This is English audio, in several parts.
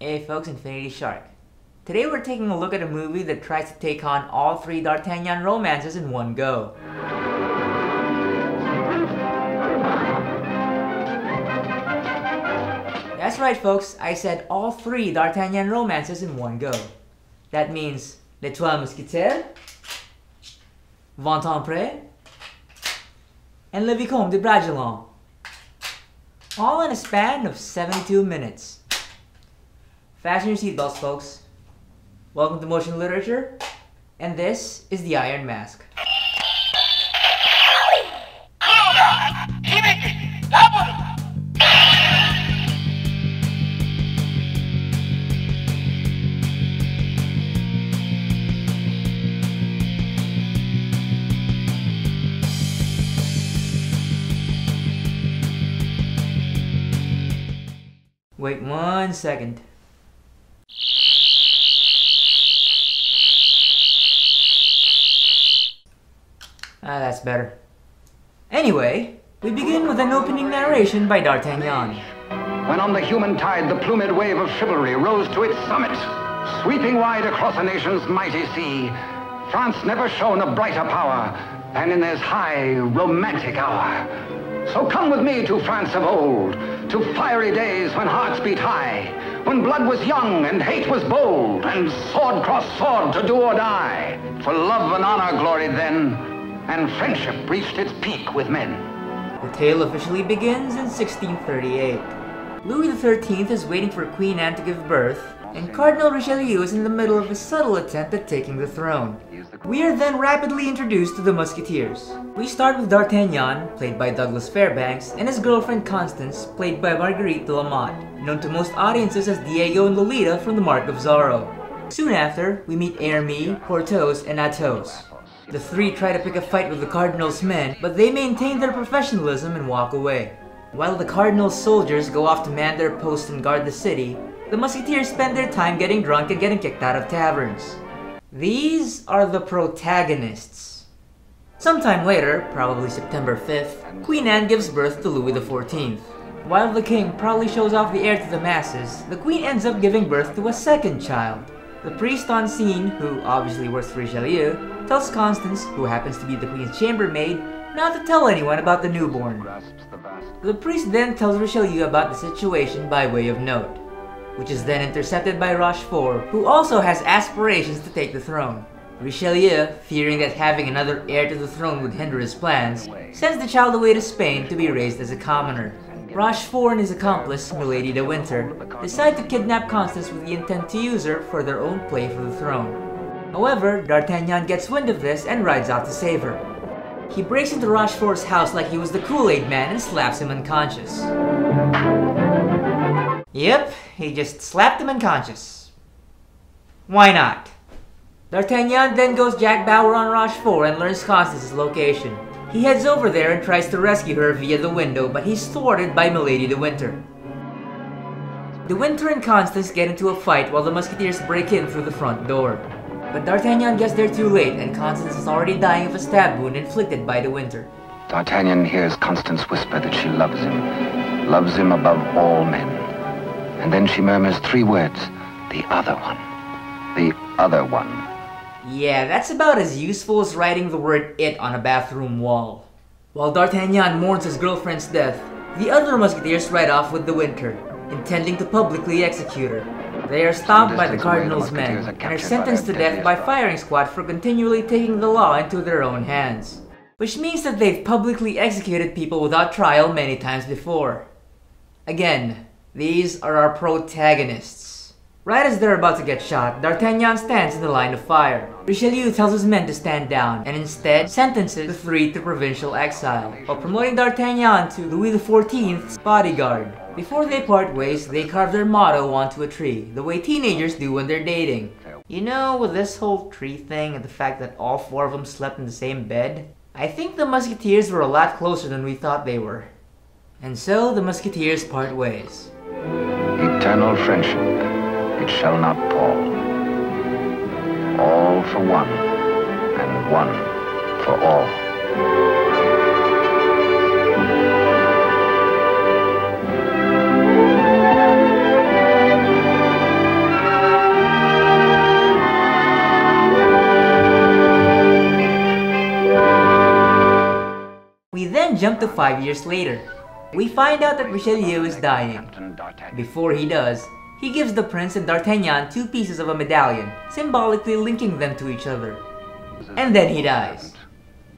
Hey folks, Infinity Shark. Today we're taking a look at a movie that tries to take on all three D'Artagnan romances in one go. That's right folks, I said all three D'Artagnan romances in one go. That means Les Trois Mousquetaires, Vingt Ans Après, and Le Vicomte de Bragelonne. All in a span of 72 minutes. Fasten your seatbelts, folks. Welcome to Motion Literature, and this is The Iron Mask. Wait 1 second. That's better. Anyway, we begin with an opening narration by D'Artagnan. When on the human tide the plumid wave of chivalry rose to its summit, sweeping wide across a nation's mighty sea, France never shone a brighter power than in this high, romantic hour. So come with me to France of old, to fiery days when hearts beat high, when blood was young and hate was bold, and sword crossed sword to do or die. For love and honor gloried then, and friendship reached its peak with men. The tale officially begins in 1638. Louis XIII is waiting for Queen Anne to give birth, and Cardinal Richelieu is in the middle of a subtle attempt at taking the throne. We are then rapidly introduced to the Musketeers. We start with D'Artagnan, played by Douglas Fairbanks, and his girlfriend Constance, played by Marguerite de Lamotte, known to most audiences as Diego and Lolita from The Mark of Zorro. Soon after, we meet Aramis, Porthos, and Athos. The three try to pick a fight with the Cardinal's men, but they maintain their professionalism and walk away. While the Cardinal's soldiers go off to man their posts and guard the city, the Musketeers spend their time getting drunk and getting kicked out of taverns. These are the protagonists. Sometime later, probably September 5th, Queen Anne gives birth to Louis XIV. While the king proudly shows off the heir to the masses, the queen ends up giving birth to a second child. The priest on scene, who obviously works for Richelieu, tells Constance, who happens to be the queen's chambermaid, not to tell anyone about the newborn. The priest then tells Richelieu about the situation by way of note, which is then intercepted by Rochefort, who also has aspirations to take the throne. Richelieu, fearing that having another heir to the throne would hinder his plans, sends the child away to Spain to be raised as a commoner. Rochefort and his accomplice, Milady de Winter, decide to kidnap Constance with the intent to use her for their own play for the throne. However, D'Artagnan gets wind of this and rides out to save her. He breaks into Rochefort's house like he was the Kool-Aid Man and slaps him unconscious. Yep, he just slapped him unconscious. Why not? D'Artagnan then goes Jack Bauer on Rochefort and learns Constance's location. He heads over there and tries to rescue her via the window, but he's thwarted by Milady de Winter. De Winter and Constance get into a fight while the Musketeers break in through the front door. But D'Artagnan gets there too late, and Constance is already dying of a stab wound inflicted by De Winter. D'Artagnan hears Constance whisper that she loves him above all men. And then she murmurs three words, the other one, the other one. Yeah, that's about as useful as writing the word "it" on a bathroom wall. While D'Artagnan mourns his girlfriend's death, the other Musketeers ride off with De Winter, intending to publicly execute her. They are stopped by the Cardinal's men, and are sentenced to death by firing squad for continually taking the law into their own hands. Which means that they've publicly executed people without trial many times before. Again, these are our protagonists. Right as they're about to get shot, D'Artagnan stands in the line of fire. Richelieu tells his men to stand down, and instead sentences the three to provincial exile, while promoting D'Artagnan to Louis XIV's bodyguard. Before they part ways, they carve their motto onto a tree, the way teenagers do when they're dating. You know, with this whole tree thing and the fact that all four of them slept in the same bed, I think the Musketeers were a lot closer than we thought they were. And so the Musketeers part ways. Eternal friendship. It shall not pall. All for one, and one for all. jump to 5 years later. We find out that Richelieu is dying. Before he does, he gives the prince and D'Artagnan 2 pieces of a medallion, symbolically linking them to each other. And then he dies.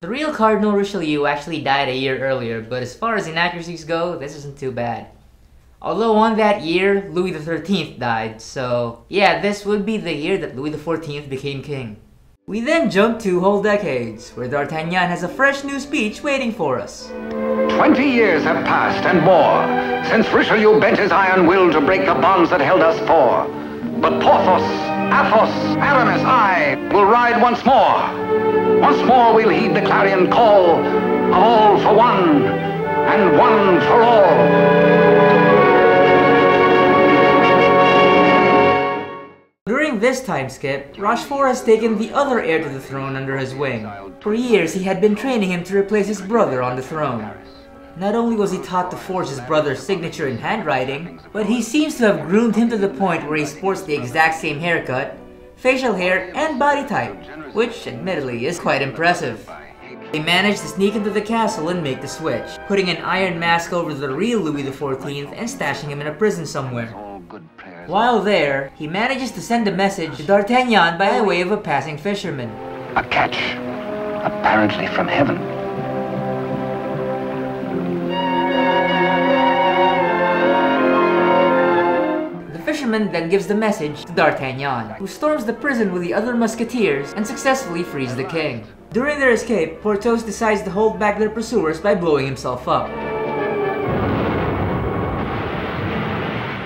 The real Cardinal Richelieu actually died a year earlier, but as far as inaccuracies go, this isn't too bad. Although on that year, Louis XIII died, so yeah, this would be the year that Louis XIV became king. We then jump 2 whole decades, where D'Artagnan has a fresh new speech waiting for us. 20 years have passed and more since Richelieu bent his iron will to break the bonds that held us four. But Porthos, Athos, Aramis, I will ride once more. Once more we'll heed the clarion call of all for one and one for all. During this time skip, Rochefort has taken the other heir to the throne under his wing. For years, he had been training him to replace his brother on the throne. Not only was he taught to forge his brother's signature in handwriting, but he seems to have groomed him to the point where he sports the exact same haircut, facial hair, and body type, which admittedly is quite impressive. They managed to sneak into the castle and make the switch, putting an iron mask over the real Louis XIV and stashing him in a prison somewhere. While there, he manages to send a message to D'Artagnan by way of a passing fisherman. A catch, apparently from heaven. The fisherman then gives the message to D'Artagnan, who storms the prison with the other musketeers and successfully frees the king. During their escape, Porthos decides to hold back their pursuers by blowing himself up.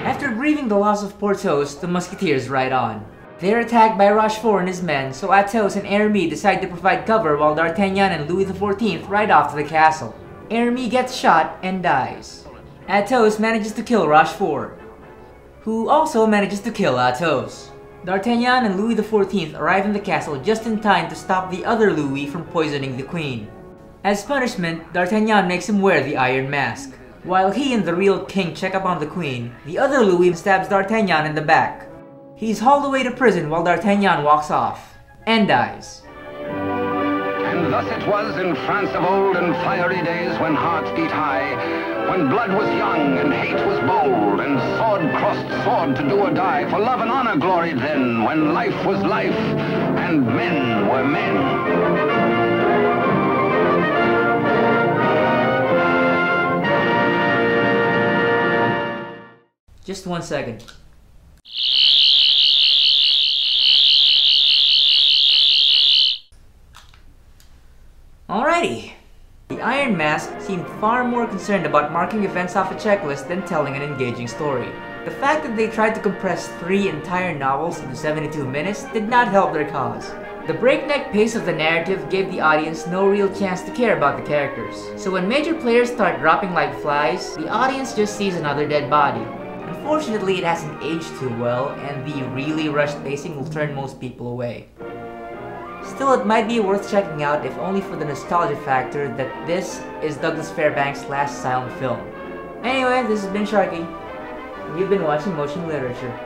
After grieving the loss of Porthos, the musketeers ride on. They are attacked by Rochefort and his men, so Athos and Aramis decide to provide cover while D'Artagnan and Louis XIV ride off to the castle. Aramis gets shot and dies. Athos manages to kill Rochefort, who also manages to kill Athos. D'Artagnan and Louis XIV arrive in the castle just in time to stop the other Louis from poisoning the queen. As punishment, D'Artagnan makes him wear the iron mask. While he and the real king check up on the queen, the other Louis stabs D'Artagnan in the back. He's hauled away to prison while D'Artagnan walks off, and dies. And thus it was in France of old and fiery days when hearts beat high, when blood was young and hate was bold, and sword crossed sword to do or die, for love and honor gloried then, when life was life and men were men. Just 1 second. Alrighty. The Iron Mask seemed far more concerned about marking events off a checklist than telling an engaging story. The fact that they tried to compress 3 entire novels into 72 minutes did not help their cause. The breakneck pace of the narrative gave the audience no real chance to care about the characters. So when major players start dropping like flies, the audience just sees another dead body. Unfortunately, it hasn't aged too well, and the really rushed pacing will turn most people away. Still, it might be worth checking out if only for the nostalgia factor that this is Douglas Fairbanks' last silent film. Anyway, this has been Sharky, and you've been watching Motion Literature.